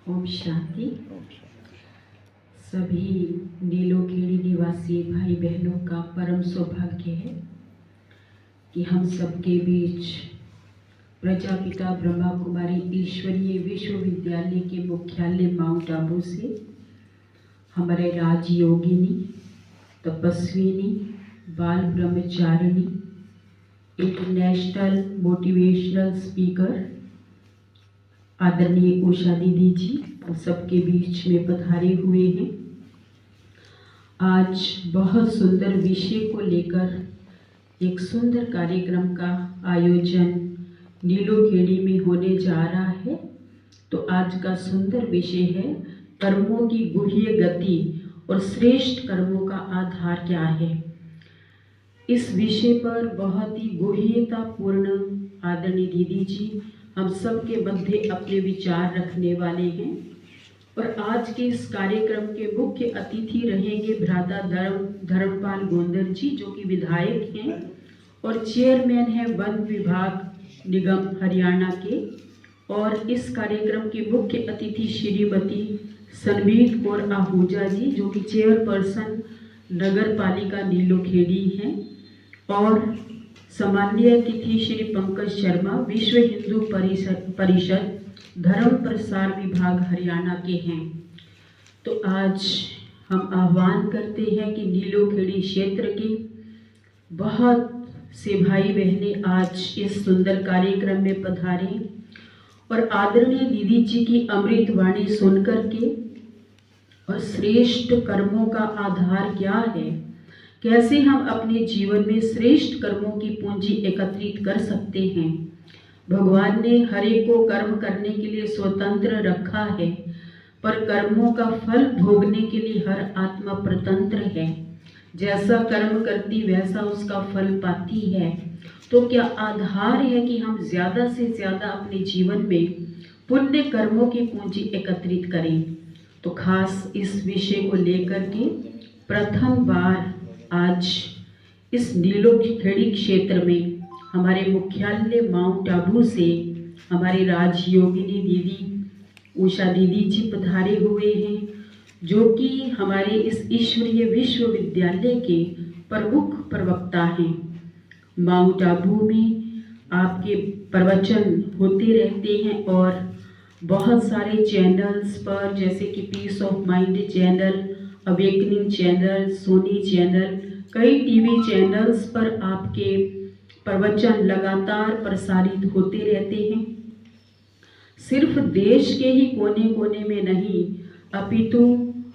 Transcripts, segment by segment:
ओम शांति। सभी नीलोखेड़ी निवासी भाई बहनों का परम सौभाग्य है कि हम सबके बीच प्रजापिता ब्रह्मा कुमारी ईश्वरीय विश्वविद्यालय के मुख्यालय माउंट आबू से हमारे राजयोगिनी, तपस्विनी, बाल ब्रह्मचारिणी, इंटरनेशनल मोटिवेशनल स्पीकर आदरणीय उषा दीदी जी हम सबके बीच में पधारे हुए हैं। आज बहुत सुंदर विषय को लेकर एक सुंदर कार्यक्रम का आयोजन नीलोखेड़ी में होने जा रहा है। तो आज का सुंदर विषय है कर्मों की गुह्य गति और श्रेष्ठ कर्मों का आधार क्या है। इस विषय पर बहुत ही गुह्यतापूर्ण आदरणीय दीदी जी हम सब के मध्य अपने विचार रखने वाले हैं। और आज के इस कार्यक्रम के मुख्य अतिथि रहेंगे भ्राता धर्मपाल गोंदर जी, जो कि विधायक हैं और चेयरमैन हैं वन विभाग निगम हरियाणा के। और इस कार्यक्रम के मुख्य अतिथि श्रीमती सनमीत कौर आहूजा जी, जो कि चेयरपर्सन नगर पालिका नीलोखेड़ी हैं। और सामान्य अतिथि श्री पंकज शर्मा, विश्व हिंदू परिषद धर्म प्रसार विभाग हरियाणा के हैं। तो आज हम आह्वान करते हैं कि नीलोखेड़ी क्षेत्र के बहुत से भाई बहनें आज इस सुंदर कार्यक्रम में पधारें और आदरणीय दीदी जी की अमृत वाणी सुनकर के और श्रेष्ठ कर्मों का आधार क्या है, कैसे हम अपने जीवन में श्रेष्ठ कर्मों की पूंजी एकत्रित कर सकते हैं। भगवान ने हर एक को कर्म करने के लिए स्वतंत्र रखा है, पर कर्मों का फल भोगने के लिए हर आत्मा स्वतंत्र है। जैसा कर्म करती वैसा उसका फल पाती है। तो क्या आधार है कि हम ज़्यादा से ज़्यादा अपने जीवन में पुण्य कर्मों की पूंजी एकत्रित करें। तो खास इस विषय को लेकर के प्रथम बार आज इस नीलोखेड़ी क्षेत्र में हमारे मुख्यालय माउंट आबू से हमारे राजयोगिनी दीदी उषा दीदी जी पधारे हुए हैं, जो कि हमारे इस ईश्वरीय विश्वविद्यालय के प्रमुख प्रवक्ता हैं। माउंट आबू में आपके प्रवचन होते रहते हैं और बहुत सारे चैनल्स पर, जैसे कि peace of mind channel, awakening channel, Sony channel, कई टीवी चैनल्स पर आपके प्रवचन लगातार प्रसारित होते रहते हैं। सिर्फ देश के ही कोने कोने में नहीं, अपितु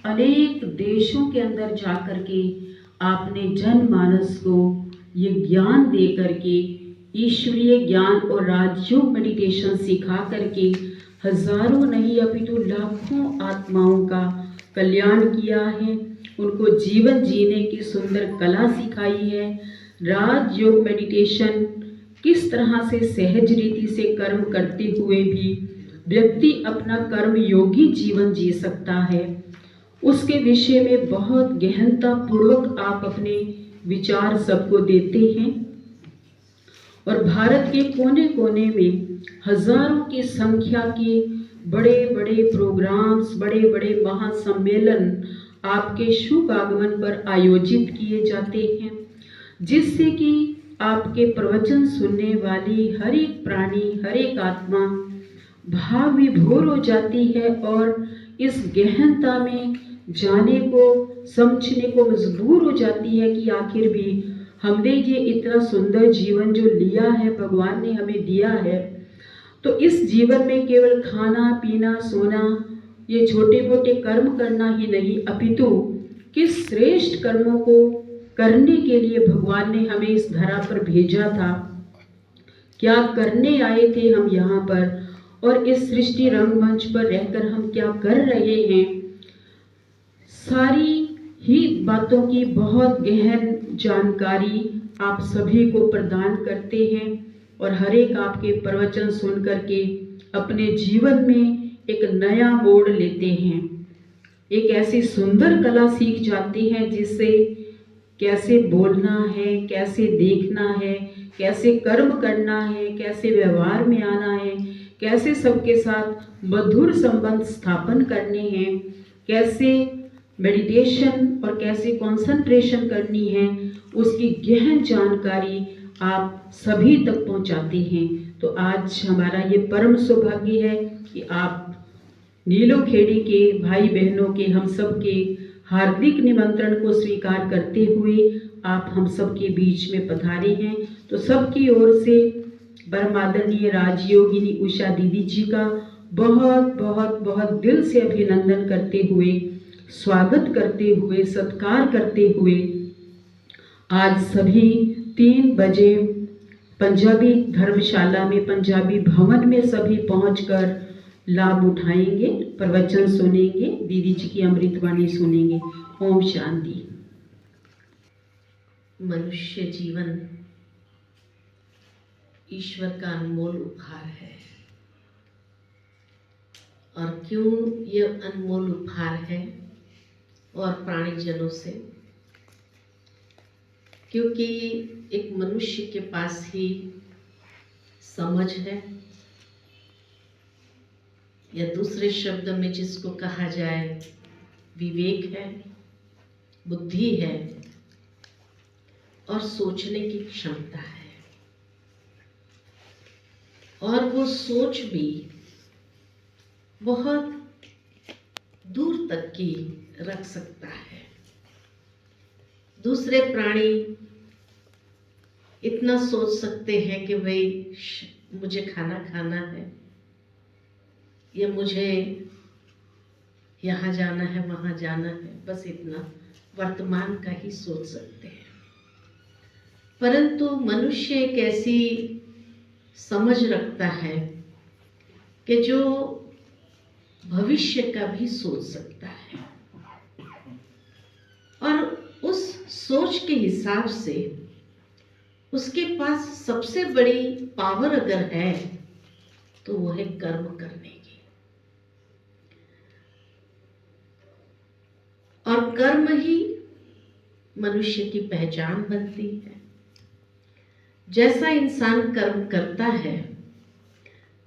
अनेक देशों के अंदर जाकर के आपने जनमानस को ये ज्ञान दे करके ईश्वरीय ज्ञान और राजयोग मेडिटेशन सिखा करके हजारों नहीं अपितु लाखों आत्माओं का कल्याण किया है। उनको जीवन जीने की सुंदर कला सिखाई है। राजयोग मेडिटेशन किस तरह से सहज रीति से कर्म करते हुए भी व्यक्ति अपना कर्म योगी जीवन जी सकता है, उसके विषय में बहुत गहनता पूर्वक आप अपने विचार सबको देते हैं। और भारत के कोने कोने में हजारों की संख्या के बड़े बड़े प्रोग्राम्स, बड़े बड़े महासम्मेलन आपके शुभ आगमन पर आयोजित किए जाते हैं, जिससे कि आपके प्रवचन सुनने वाली हर एक प्राणी, हर एक आत्मा भाव विभोर हो जाती है और इस गहनता में जाने को, समझने को मजबूर हो जाती है कि आखिर भी हमने ये इतना सुंदर जीवन जो लिया है, भगवान ने हमें दिया है, तो इस जीवन में केवल खाना पीना सोना ये छोटे मोटे कर्म करना ही नहीं, अपितु किस श्रेष्ठ कर्मों को करने के लिए भगवान ने हमें इस धरा पर भेजा था, क्या करने आए थे हम यहाँ पर, और इस सृष्टि रंगमंच पर रहकर हम क्या कर रहे हैं, सारी ही बातों की बहुत गहन जानकारी आप सभी को प्रदान करते हैं। और हर एक आपके प्रवचन सुन करके अपने जीवन में एक नया मोड़ लेते हैं, एक ऐसी सुंदर कला सीख जाते हैं जिससे कैसे बोलना है, कैसे देखना है, कैसे कर्म करना है, कैसे व्यवहार में आना है, कैसे सबके साथ मधुर संबंध स्थापन करने हैं, कैसे मेडिटेशन और कैसे कंसंट्रेशन करनी है, उसकी गहन जानकारी आप सभी तक पहुंचाते हैं। तो आज हमारा ये परम सौभाग्य है कि आप नीलोखेड़ी के भाई बहनों के हम सब के हार्दिक निमंत्रण को स्वीकार करते हुए आप हम सब के बीच में पधारे हैं। तो सबकी ओर से परमादरणीय राजयोगिनी उषा दीदी जी का बहुत बहुत बहुत दिल से अभिनंदन करते हुए, स्वागत करते हुए, सत्कार करते हुए आज सभी 3 बजे पंजाबी धर्मशाला में, पंजाबी भवन में सभी पहुंचकर लाभ उठाएंगे, प्रवचन सुनेंगे, दीदी जी की अमृतवाणी सुनेंगे। ओम शांति। मनुष्य जीवन ईश्वर का अनमोल उपहार है। और क्यों ये अनमोल उपहार है और प्राणीजनों से? क्योंकि एक मनुष्य के पास ही समझ है, या दूसरे शब्द में जिसको कहा जाए विवेक है, बुद्धि है और सोचने की क्षमता है। और वो सोच भी बहुत दूर तक की रख सकता है। दूसरे प्राणी इतना सोच सकते हैं कि भाई मुझे खाना खाना है, या मुझे यहाँ जाना है, वहाँ जाना है, बस इतना वर्तमान का ही सोच सकते हैं। परंतु मनुष्य एक ऐसी समझ रखता है कि जो भविष्य का भी सोच सकता है, और उस सोच के हिसाब से उसके पास सबसे बड़ी पावर अगर है तो वो है कर्म करने की। और कर्म ही मनुष्य की पहचान बनती है। जैसा इंसान कर्म करता है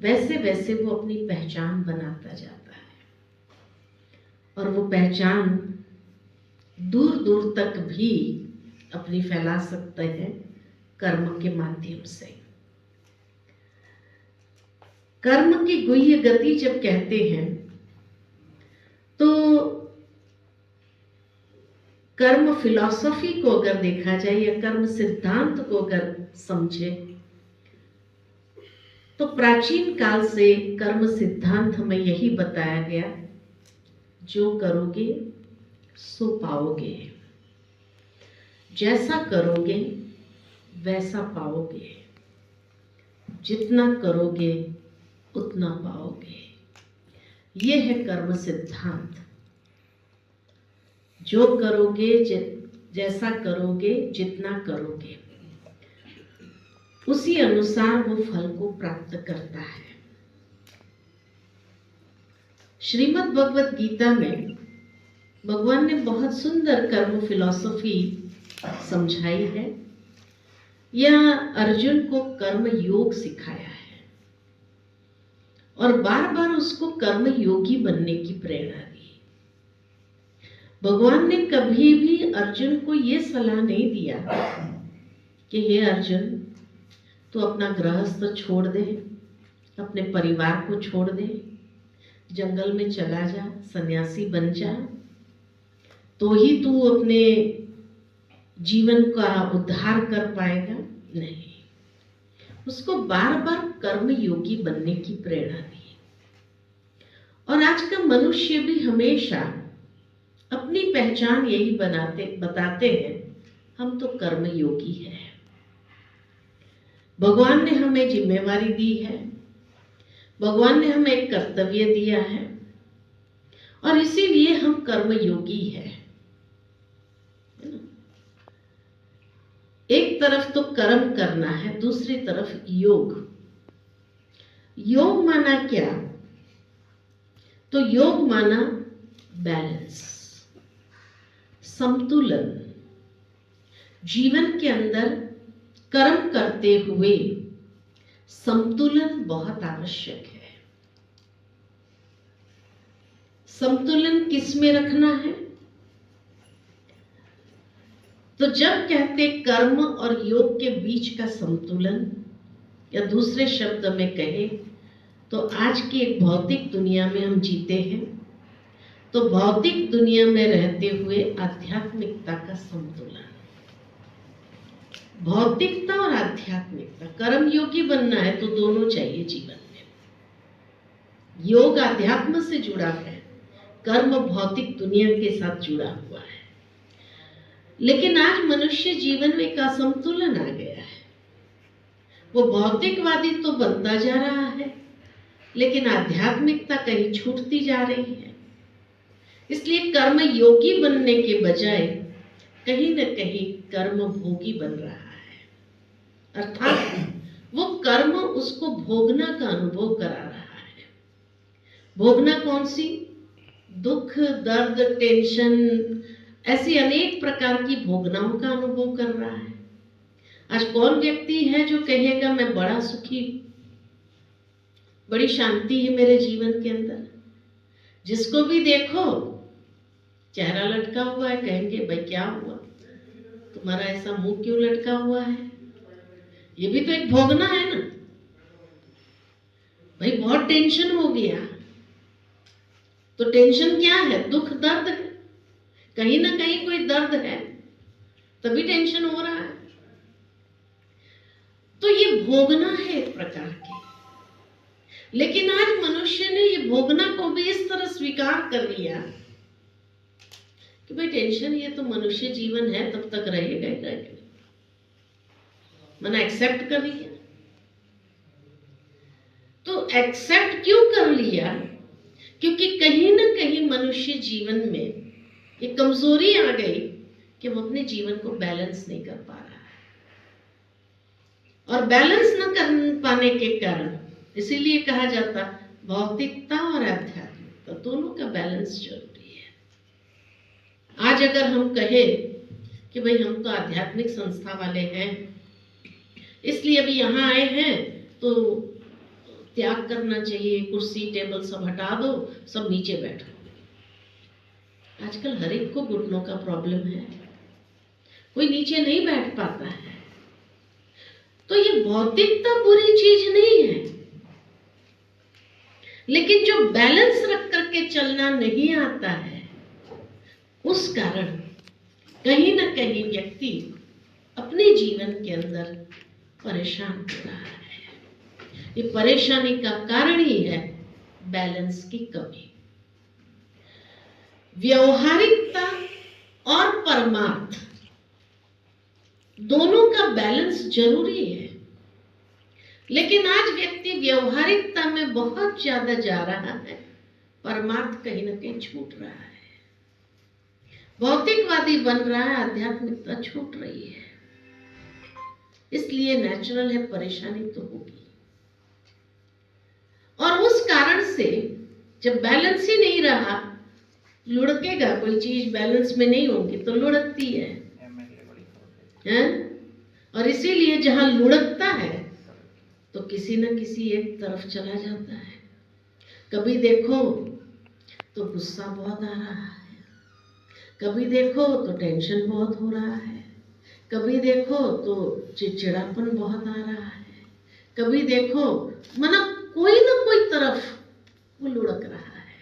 वैसे वैसे वो अपनी पहचान बनाता जाता है, और वो पहचान दूर दूर तक भी अपनी फैला सकते हैं कर्म के माध्यम से। कर्म की गुह्य गति जब कहते हैं तो कर्म फिलॉसफी को अगर देखा जाए या कर्म सिद्धांत को अगर समझे तो प्राचीन काल से कर्म सिद्धांत हमें यही बताया गया, जो करोगे सो पाओगे, जैसा करोगे वैसा पाओगे, जितना करोगे उतना पाओगे। ये है कर्म सिद्धांत। जो करोगे, जैसा करोगे, जितना करोगे, उसी अनुसार वो फल को प्राप्त करता है। श्रीमद् भगवत गीता में भगवान ने बहुत सुंदर कर्म फिलॉसफी समझाई है, या अर्जुन को कर्म योग सिखाया है, और बार बार उसको कर्म योगी बनने की प्रेरणा दी। भगवान ने कभी भी अर्जुन को ये सलाह नहीं दिया कि हे अर्जुन, तू अपना गृहस्थ छोड़ दे, अपने परिवार को छोड़ दे, जंगल में चला जा, सन्यासी बन जा, तो ही तू अपने जीवन का उद्धार कर पाएगा। नहीं, उसको बार बार कर्म योगी बनने की प्रेरणा दी। और आज का मनुष्य भी हमेशा अपनी पहचान यही बताते हैं, हम तो कर्म योगी हैं। भगवान ने हमें जिम्मेवारी दी है, भगवान ने हमें एक कर्तव्य दिया है, और इसीलिए हम कर्म योगी हैं। एक तरफ तो कर्म करना है, दूसरी तरफ योग। योग माना क्या? तो योग माना बैलेंस, संतुलन। जीवन के अंदर कर्म करते हुए संतुलन बहुत आवश्यक है। संतुलन किस में रखना है? तो जब कहते कर्म और योग के बीच का संतुलन, या दूसरे शब्द में कहें तो आज की एक भौतिक दुनिया में हम जीते हैं, तो भौतिक दुनिया में रहते हुए आध्यात्मिकता का संतुलन, भौतिकता और आध्यात्मिकता। कर्म योगी बनना है तो दोनों चाहिए जीवन में। योग आध्यात्म से जुड़ा है, कर्म भौतिक दुनिया के साथ जुड़ा हुआ है। लेकिन आज मनुष्य जीवन में एक असंतुलन आ गया है। वो भौतिकवादी तो बनता जा रहा है, लेकिन आध्यात्मिकता कहीं छूटती जा रही है। इसलिए कर्म योगी बनने के बजाय कहीं न कहीं कर्म भोगी बन रहा है, अर्थात वो कर्म उसको भोगना का अनुभव करा रहा है। भोगना कौन सी? दुख, दर्द, टेंशन, ऐसी अनेक प्रकार की भोगनाओं का अनुभव कर रहा है। आज कौन व्यक्ति है जो कहेगा मैं बड़ा सुखी, बड़ी शांति है मेरे जीवन के अंदर? जिसको भी देखो चेहरा लटका हुआ है, कहेंगे भाई क्या हुआ, तुम्हारा ऐसा मुंह क्यों लटका हुआ है? ये भी तो एक भोगना है ना भाई। बहुत टेंशन हो गया, तो टेंशन क्या है? दुख, दर्द है। कहीं ना कहीं कोई दर्द है, तभी टेंशन हो रहा है। तो ये भोगना है एक प्रकार की। लेकिन आज मनुष्य ने ये भोगना को भी इस तरह स्वीकार कर लिया कि भाई टेंशन ये तो मनुष्य जीवन है, तब तक रहेगा ही रहेगा। मैंने एक्सेप्ट कर लिया। तो एक्सेप्ट क्यों कर लिया? क्योंकि कहीं ना कहीं मनुष्य जीवन में ये कमजोरी आ गई कि वो अपने जीवन को बैलेंस नहीं कर पा रहा है। और बैलेंस न कर पाने के कारण इसीलिए कहा जाता भौतिकता और आध्यात्मिकता दोनों का बैलेंस जरूरी है। आज अगर हम कहें कि भाई हम तो आध्यात्मिक संस्था वाले हैं, इसलिए अभी यहाँ आए हैं, तो त्याग करना चाहिए, कुर्सी टेबल सब हटा दो, सब नीचे बैठो। आजकल हर एक को घुटनों का प्रॉब्लम है, कोई नीचे नहीं बैठ पाता है। तो ये भौतिकता बुरी चीज नहीं है, लेकिन जो बैलेंस रख करके चलना नहीं आता है, उस कारण कहीं ना कहीं व्यक्ति अपने जीवन के अंदर परेशान हो रहा है। ये परेशानी का कारण ही है बैलेंस की कमी। व्यवहारिकता और परमार्थ दोनों का बैलेंस जरूरी है, लेकिन आज व्यक्ति व्यवहारिकता में बहुत ज्यादा जा रहा है, परमार्थ कहीं ना कहीं छूट रहा है। भौतिकवादी बन रहा है, आध्यात्मिकता छूट रही है। इसलिए नेचुरल है, परेशानी तो होगी। और उस कारण से जब बैलेंस ही नहीं रहा, लुढ़केगा कोई चीज, बैलेंस में नहीं होगी तो लुढ़कती है? और इसीलिए जहां लुढ़कता है तो किसी न किसी एक तरफ चला जाता है। कभी देखो तो गुस्सा बहुत आ रहा है, कभी देखो तो टेंशन बहुत हो रहा है, कभी देखो तो चिड़चिड़ापन बहुत आ रहा है, कभी देखो मतलब कोई ना कोई तरफ वो लुढ़क रहा है।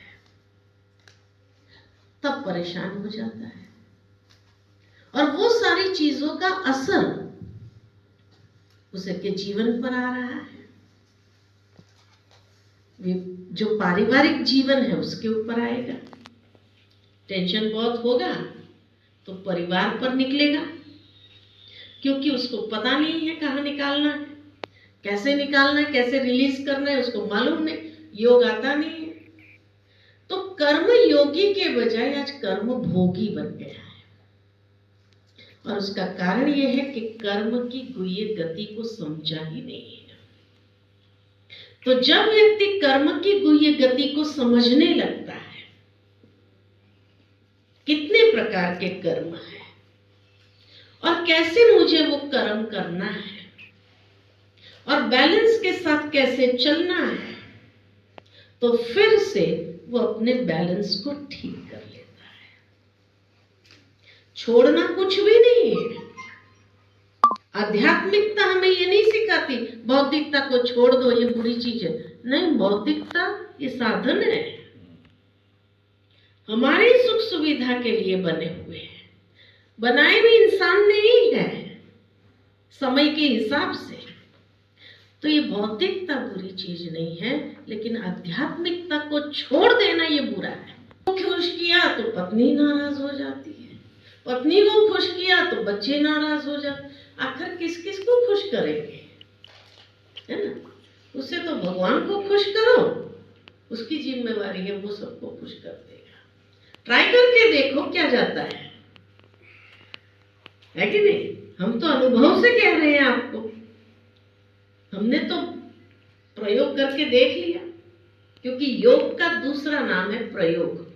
तब परेशान हो जाता है, और वो सारी चीजों का असर उसके जीवन पर आ रहा है। जो पारिवारिक जीवन है उसके ऊपर आएगा। टेंशन बहुत होगा तो परिवार पर निकलेगा, क्योंकि उसको पता नहीं है कहाँ निकालना है, कैसे निकालना है, कैसे रिलीज करना है, उसको मालूम नहीं, योग आता नहीं है। तो कर्म योगी के बजाय आज कर्म भोगी बन गया है। और उसका कारण यह है कि कर्म की गुह्य गति को समझा ही नहीं है। तो जब व्यक्ति कर्म की गुह्य गति को समझने लगता है, कितने प्रकार के कर्म है और कैसे मुझे वो कर्म करना है और बैलेंस के साथ कैसे चलना है, तो फिर से वो अपने बैलेंस को ठीक कर लेता है। छोड़ना कुछ भी नहीं है। आध्यात्मिकता हमें ये नहीं सिखाती भौतिकता को छोड़ दो, ये बुरी चीज है। नहीं, भौतिकता ये साधन है, हमारी सुख सुविधा के लिए बने हुए हैं, बनाए भी इंसान ने ही है समय के हिसाब से। तो ये भौतिकता बुरी चीज नहीं है, लेकिन आध्यात्मिकता को छोड़ देना ये बुरा है। खुश किया तो पत्नी नाराज हो जाती है, पत्नी को खुश किया तो बच्चे नाराज हो जाते। आखिर किस किस को खुश करेंगे, है ना? उससे तो भगवान को खुश करो, उसकी जिम्मेवारी है, वो सबको खुश कर देगा। ट्राई करके देखो क्या जाता है कि नहीं? हम तो अनुभव से कह रहे हैं आपको, हमने तो प्रयोग करके देख लिया, क्योंकि योग का दूसरा नाम है प्रयोग।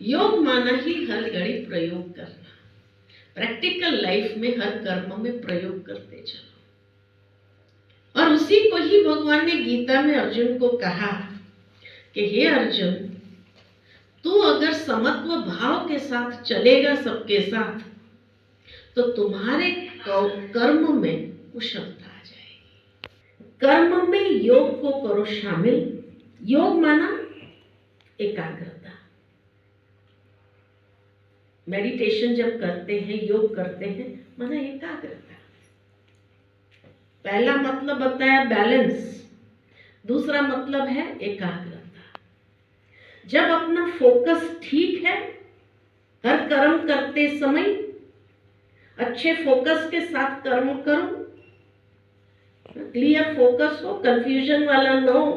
योग माना ही हर घड़ी प्रयोग करना, प्रैक्टिकल लाइफ में हर कर्म में प्रयोग करते चलो। और उसी को ही भगवान ने गीता में अर्जुन को कहा कि हे अर्जुन, तू अगर समत्व भाव के साथ चलेगा सबके साथ, तो तुम्हारे कर्म में कुशलता आ जाएगी। कर्म में योग को करो शामिल। योग माना एकाग्रता। मेडिटेशन जब करते हैं, योग करते हैं, माना एकाग्रता। पहला मतलब बताया बैलेंस, दूसरा मतलब है एकाग्रता। जब अपना फोकस ठीक है, हर कर्म करते समय अच्छे फोकस के साथ कर्म करो, क्लियर फोकस हो, कंफ्यूजन वाला न हो।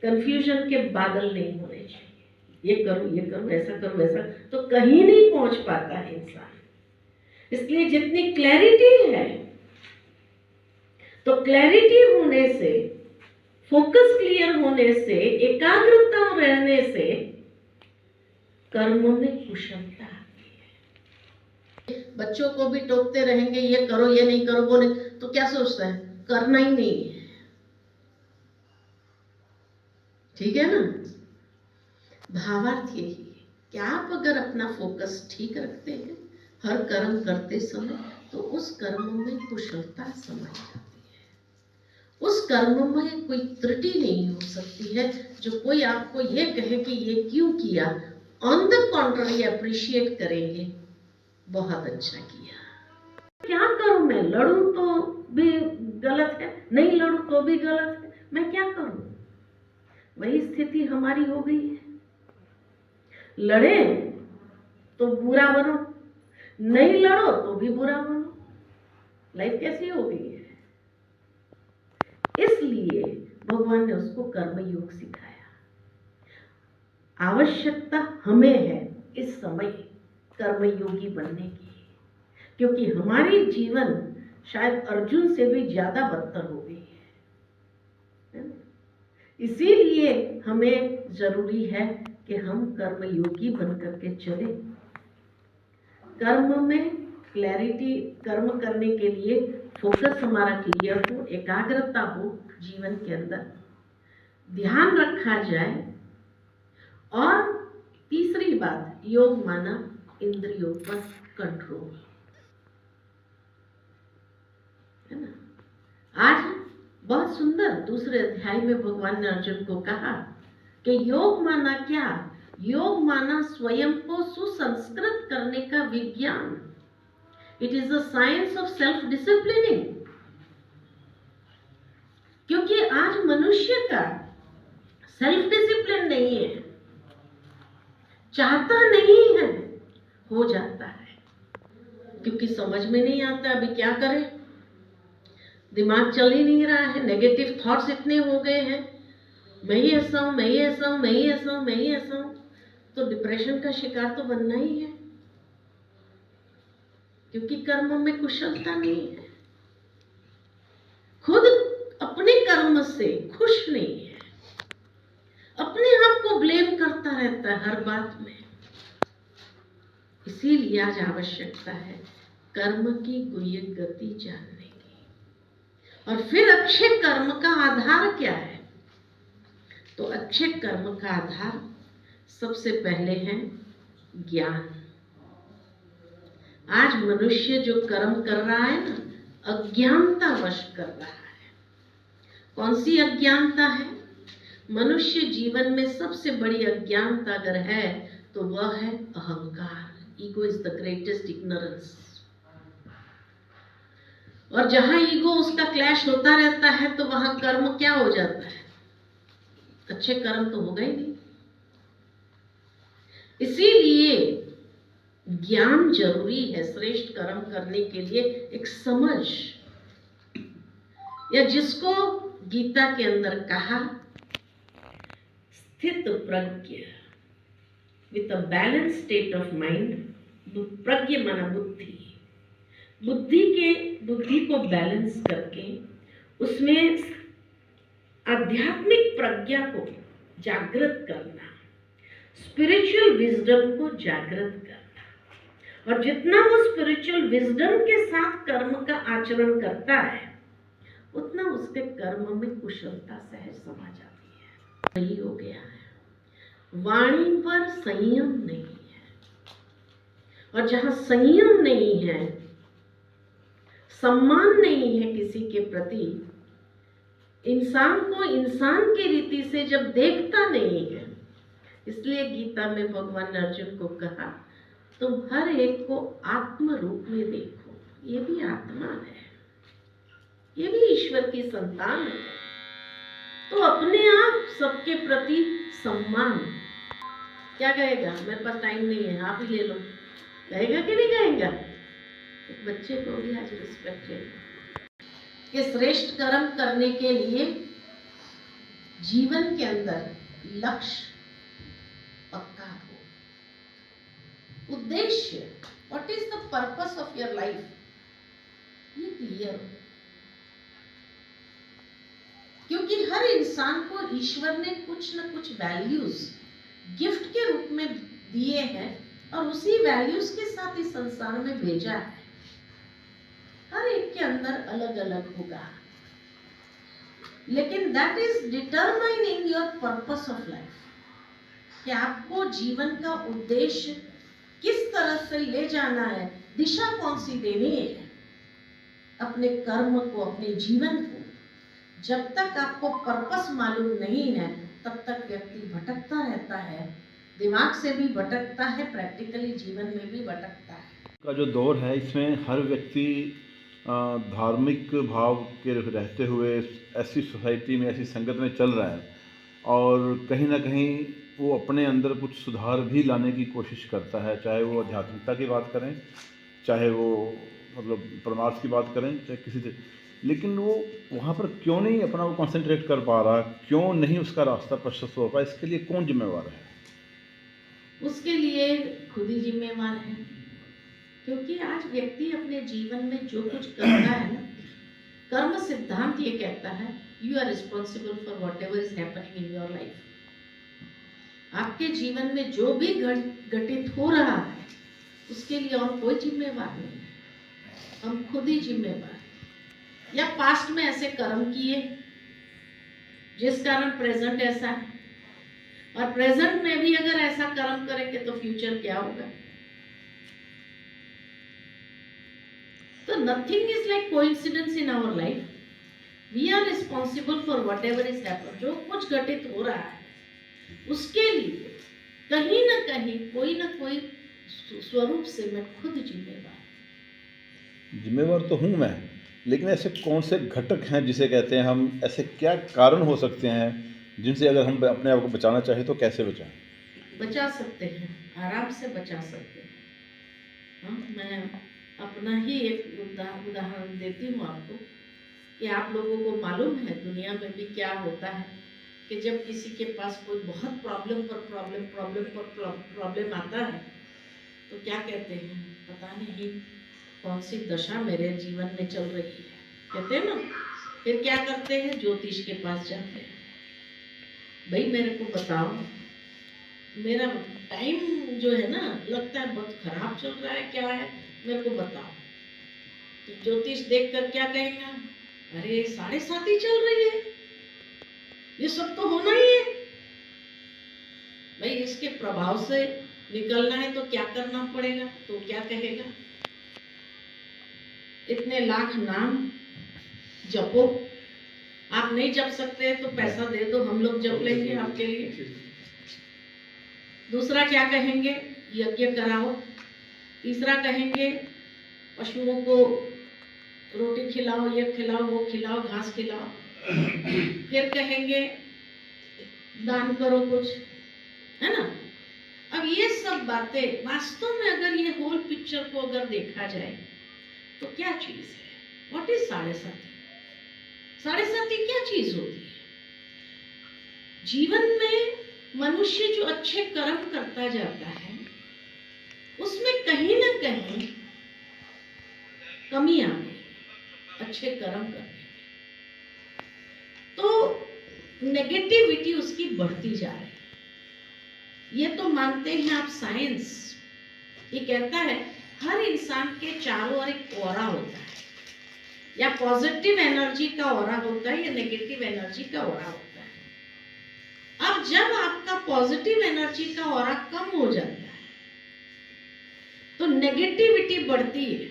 कंफ्यूजन के बादल नहीं होने चाहिए, ये करो, ऐसा करो, ऐसा, तो कहीं नहीं पहुंच पाता है इंसान। इसलिए जितनी क्लैरिटी है, तो क्लैरिटी होने से, फोकस क्लियर होने से, एकाग्रता रहने से कर्म में कुशलता आती है। बच्चों को भी टोकते रहेंगे, ये करो, ये नहीं करो, वो नहीं, तो क्या सोचता है? करना ही नहीं है। ठीक है ना? भावार्थ यही है कि आप अगर अपना फोकस ठीक रखते हैं हर कर्म करते समय, तो उस कर्म में कुशलता समाई जाती है। उस कर्म में कोई त्रुटि नहीं हो सकती है। जो कोई आपको ये कहे कि ये क्यों किया, ऑन द कॉन्ट्ररी अप्रिशिएट करेंगे, बहुत अच्छा किया। क्या करूं मैं? लड़ूं तो भी गलत है, नहीं लड़ूं तो भी गलत है, मैं क्या करूं? वही स्थिति हमारी हो गई है। लड़े तो बुरा बनो, नहीं लड़ो तो भी बुरा बनो। लाइफ कैसी हो गई है? इसलिए भगवान ने उसको कर्म योग सिखाया। आवश्यकता हमें है इस समय कर्म योगी बनने की, क्योंकि हमारी जीवन शायद अर्जुन से भी ज्यादा बदतर हो गई है। इसीलिए हमें जरूरी है कि हम कर्म योगी बनकर के चले। कर्म में क्लैरिटी, कर्म करने के लिए फोकस हमारा क्लियर हो, एकाग्रता हो, जीवन के अंदर ध्यान रखा जाए। और तीसरी बात, योग माना इंद्रियों पर कंट्रोल, है ना? आज बहुत सुंदर दूसरे अध्याय में भगवान ने अर्जुन को कहा कि योग माना क्या? योग माना स्वयं को सुसंस्कृत करने का विज्ञान। It is the science of self disciplining. क्योंकि आज मनुष्य का सेल्फ डिसिप्लिन नहीं है, चाहता नहीं है, हो जाता है, क्योंकि समझ में नहीं आता अभी क्या करें। दिमाग चल ही नहीं रहा है, नेगेटिव थॉट्स इतने हो गए हैं, मैं ही ऐसा हूं, मैं ही ऐसा हूं, मैं ही ऐसा हूं, मैं ही ऐसा हूं, तो डिप्रेशन का शिकार तो बनना ही है, क्योंकि कर्म में कुशलता नहीं है। खुद अपने कर्म से खुश नहीं है, अपने आप को ब्लेम करता रहता है हर बात में। इसीलिए आज आवश्यकता है कर्म की गुह्य गति जानने की। और फिर अच्छे कर्म का आधार क्या है? तो अच्छे कर्म का आधार सबसे पहले है ज्ञान। आज मनुष्य जो कर्म कर रहा है ना, अज्ञानतावश कर रहा है। कौन सी अज्ञानता है? मनुष्य जीवन में सबसे बड़ी अज्ञानता अगर है तो वह है अहंकार। Ego is the greatest ignorance. और जहां ईगो उसका क्लैश होता रहता है तो वहां कर्म क्या हो जाता है? अच्छे कर्म तो होगा ही नहीं। इसीलिए ज्ञान जरूरी है श्रेष्ठ कर्म करने के लिए। एक समझ, या जिसको गीता के अंदर कहा स्थित प्रज्ञ, with a balance state of mind. प्रज्ञ माना बुद्धि, बुद्धि को बैलेंस करके उसमें आध्यात्मिक प्रज्ञा को जागृत करना, स्पिरिचुअल विजडम को जागृत करना। और जितना वो स्पिरिचुअल विजडम के साथ कर्म का आचरण करता है उतना उसके कर्म में कुशलता सहज समा जाती है। सही हो गया है। वाणी पर संयम नहीं है, और जहां संयम नहीं है, सम्मान नहीं है किसी के प्रति, इंसान को इंसान की रीति से जब देखता नहीं है, इसलिए गीता में भगवान अर्जुन को कहा तुम हर एक को आत्म रूप में देखो। ये भी आत्मा है, ये भी ईश्वर की संतान है। तो अपने आप सबके प्रति सम्मान। क्या कहेगा? मेरे पास टाइम नहीं है, आप ही ले लो, कहेगा कि नहीं कहेगा? एक बच्चे को भी आज रिस्पेक्ट चाहिए कि श्रेष्ठ कर्म करने के लिए जीवन के अंदर लक्ष्य पक्का हो, उद्देश्य, what is the purpose of your life, ये क्लियर हो। क्योंकि हर इंसान को ईश्वर ने कुछ न कुछ वैल्यूज गिफ्ट के रूप में दिए हैं और उसी वैल्यूज के साथ इस संसार में भेजा है। हर एक के अंदर अलग अलग होगा, लेकिन that is determining your purpose of life, कि आपको जीवन का उद्देश्य किस तरह से ले जाना है, दिशा कौन सी देनी है अपने कर्म को, अपने जीवन को। जब तक आपको पर्पस मालूम नहीं है तब तक व्यक्ति भटकता रहता है, दिमाग से भी भटकता है, प्रैक्टिकली जीवन में भी भटकता है। का जो दौर है इसमें हर व्यक्ति धार्मिक भाव के रहते हुए ऐसी सोसाइटी में, ऐसी संगत में चल रहा है, और कहीं ना कहीं वो अपने अंदर कुछ सुधार भी लाने की कोशिश करता है, चाहे वो आध्यात्मिकता की बात करें, चाहे वो मतलब परमार्थ की बात करें, चाहे किसी से। लेकिन वो वहाँ पर क्यों नहीं अपना वो कंसंट्रेट कर पा रहा, क्यों नहीं उसका रास्ता प्रशस्त हो पा, इसके लिए कौन जिम्मेवार है? उसके लिए खुद ही जिम्मेवार है। क्योंकि आज व्यक्ति अपने जीवन में जो कुछ करता है ना, कर्म सिद्धांत ये कहता है you are responsible for whatever is happening in your life. आपके जीवन में जो भी घटित हो रहा है उसके लिए और कोई जिम्मेवार नहीं है, हम खुद ही जिम्मेवार। या पास्ट में ऐसे कर्म किए जिस कारण प्रेजेंट ऐसा है, और प्रेजेंट में भी अगर ऐसा कर्म करेंगे तो फ्यूचर क्या होगा? तो nothing is like coincidence in our life. We are responsible for whatever is happen. जो कुछ घटित हो रहा है उसके लिए कहीं ना कहीं कोई ना कोई स्वरूप से मैं खुद जिम्मेवार तो हूँ मैं, लेकिन ऐसे कौन से घटक हैं जिसे कहते हैं हम, ऐसे क्या कारण हो सकते हैं जिनसे अगर हम अपने आप को बचाना चाहें तो कैसे बचाएं? बचा सकते हैं, आराम से बचा सकते हैं। हाँ, मैं अपना ही एक उदाहरण देती हूँ आपको कि आप लोगों को मालूम है दुनिया में भी क्या होता है कि जब किसी के पास कोई बहुत प्रॉब्लम आता है तो क्या कहते हैं, पता नहीं कौन सी दशा मेरे जीवन में चल रही है, कहते हैं ना। फिर क्या करते हैं, ज्योतिष के पास जाते हैं, भाई मेरे को बताओ, मेरा टाइम जो है ना लगता है बहुत खराब चल रहा है, क्या है मेरे को बताओ। तो ज्योतिष देखकर क्या कहेगा, अरे 7.5 ही चल रही है, ये सब तो होना ही है, भाई इसके प्रभाव से निकलना है तो क्या करना पड़ेगा, तो क्या कहेगा, इतने लाख नाम जपो, आप नहीं जप सकते तो पैसा दे दो, हम लोग जप लेंगे आपके लिए। दूसरा क्या कहेंगे, यज्ञ कराओ। तीसरा कहेंगे पशुओं को रोटी खिलाओ, ये खिलाओ, वो खिलाओ, घास खिलाओ। फिर कहेंगे दान करो कुछ, है ना। अब ये सब बातें वास्तव में अगर ये होल पिक्चर को अगर देखा जाए तो क्या चीज है, व्हाट इज साढ़े साथी? साढ़े साथी क्या चीज होती है? जीवन में मनुष्य जो अच्छे कर्म करता जाता है उसमें कहीं ना कहीं कमी आ गई अच्छे कर्म करने में, तो नेगेटिविटी उसकी बढ़ती जा रही है। ये तो मानते हैं आप साइंस, ये कहता है हर इंसान के चारों ओर एक ऑरा होता है, या पॉजिटिव एनर्जी का ऑरा होता है या नेगेटिव एनर्जी का ऑरा होता है। अब जब आपका पॉजिटिव एनर्जी का ऑरा कम हो जाता है तो नेगेटिविटी बढ़ती है।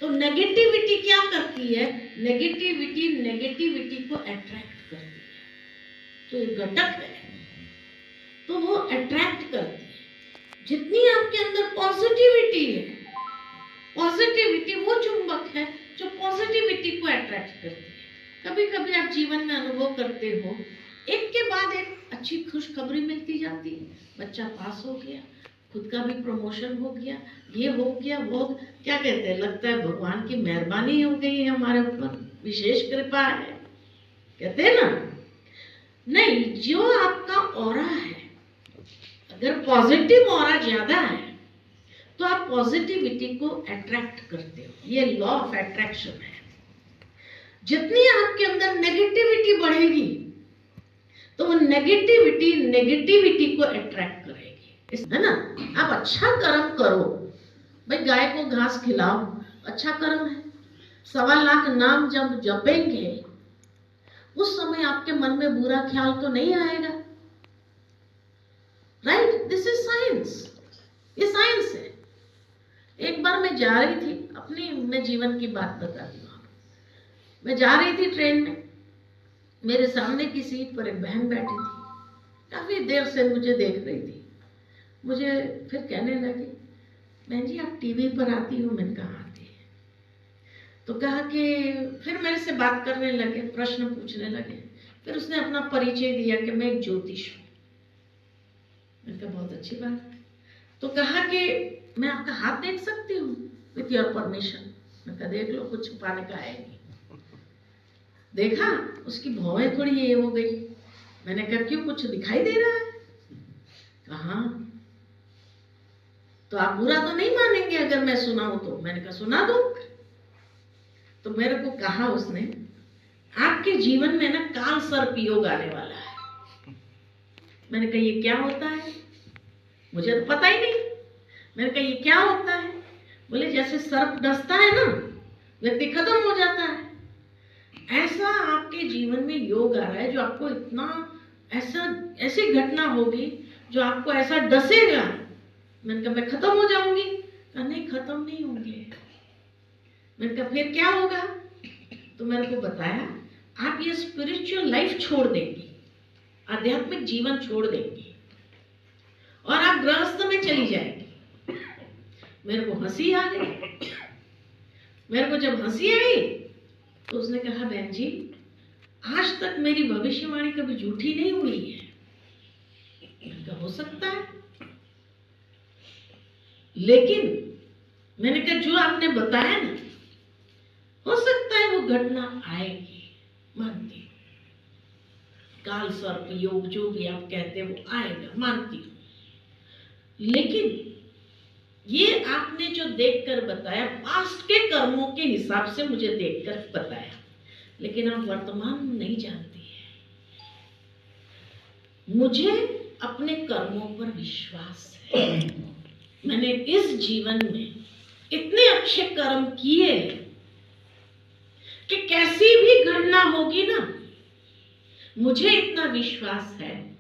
तो नेगेटिविटी क्या करती है, नेगेटिविटी को अट्रैक्ट करती है। तो ये घटक है तो वो अट्रैक्ट करती है। जितनी आपके अंदर पॉजिटिविटी है, पॉजिटिविटी वो चुंबक है जो पॉजिटिविटी को अट्रैक्ट करती है। कभी कभी आप जीवन में अनुभव करते हो, एक के बाद एक अच्छी खुशखबरी मिलती जाती है, बच्चा पास हो गया, खुद का भी प्रमोशन हो गया, ये हो गया, वो क्या कहते हैं, लगता है भगवान की मेहरबानी हो गई है हमारे ऊपर, विशेष कृपा है, कहते हैं ना। नहीं, जो आपका ऑरा है, अगर पॉजिटिव ऑरा ज्यादा है तो आप पॉजिटिविटी को अट्रैक्ट करते हो, ये लॉ ऑफ अट्रैक्शन है। जितनी आपके अंदर नेगेटिविटी बढ़ेगी तो वो नेगेटिविटी को अट्रैक्ट करेगी, है ना। आप अच्छा कर्म करो, भाई गाय को घास खिलाओ, अच्छा कर्म है। 1.25 लाख नाम जब जपेंगे उस समय आपके मन में बुरा ख्याल तो नहीं आएगा, राइट। दिस इज साइंस, ये साइंस है। एक बार मैं जा रही थी, अपनी मैं जीवन की बात बता दी, मैं जा रही थी ट्रेन में, मेरे सामने की सीट पर एक बहन बैठी थी, काफी देर से मुझे देख रही थी। मुझे फिर कहने लगी, बहन जी आप टीवी पर आती हो? मैंने कहा आती है। तो कहा कि फिर मेरे से बात करने लगे, प्रश्न पूछने लगे। फिर उसने अपना परिचय दिया कि मैं एक ज्योतिष हूँ। मैंने कहा बहुत अच्छी बात है। तो कहा कि मैं आपका हाथ देख सकती हूँ विथ योर परमिशन? मैंने कहा देख लो, कुछ छुपाने का है नहीं। देखा, उसकी भौहें थोड़ी ये हो गई। मैंने कहा क्यों, कुछ दिखाई दे रहा है? कहा तो आप बुरा तो नहीं मानेंगे अगर मैं सुनाऊं तो? मैंने कहा सुना दो। तो मेरे को कहा उसने, आपके जीवन में ना काल सर्प योग आने वाला है। मैंने कहा ये क्या होता है? मुझे तो पता ही नहीं। मैंने कहा ये क्या होता है? बोले जैसे सर्प डसता है ना, व्यक्ति खत्म हो जाता है, ऐसा आपके जीवन में योग आ रहा है जो आपको इतना ऐसी घटना होगी जो आपको ऐसा डसेगा। मैंने कहा मैं खत्म हो जाऊंगी? कहा नहीं, खत्म नहीं होंगे। मैंने कहा फिर क्या होगा? तो मेरे को बताया आप ये स्पिरिचुअल लाइफ छोड़ देंगी, आध्यात्मिक जीवन छोड़ देंगी और आप गृहस्थ में चली जाएंगी। मेरे को हंसी आ गई। मेरे को जब हंसी आई तो उसने कहा बहन जी आज तक मेरी भविष्यवाणी कभी झूठी नहीं हुई है। मैंने कहा हो सकता है, लेकिन मैंने कहा जो आपने बताया ना, हो सकता है वो घटना आएगी, मानती हूँ। काल सर्प योग जो भी आप कहते हैं वो आएगा, मानती हूँ। लेकिन ये आपने जो देखकर बताया, पास्ट के कर्मों के हिसाब से मुझे देखकर बताया, लेकिन आप वर्तमान में नहीं जानती है। मुझे अपने कर्मों पर विश्वास है। मैंने इस जीवन में इतने अच्छे कर्म किए कि कैसी भी घटना होगी ना, मुझे इतना विश्वास है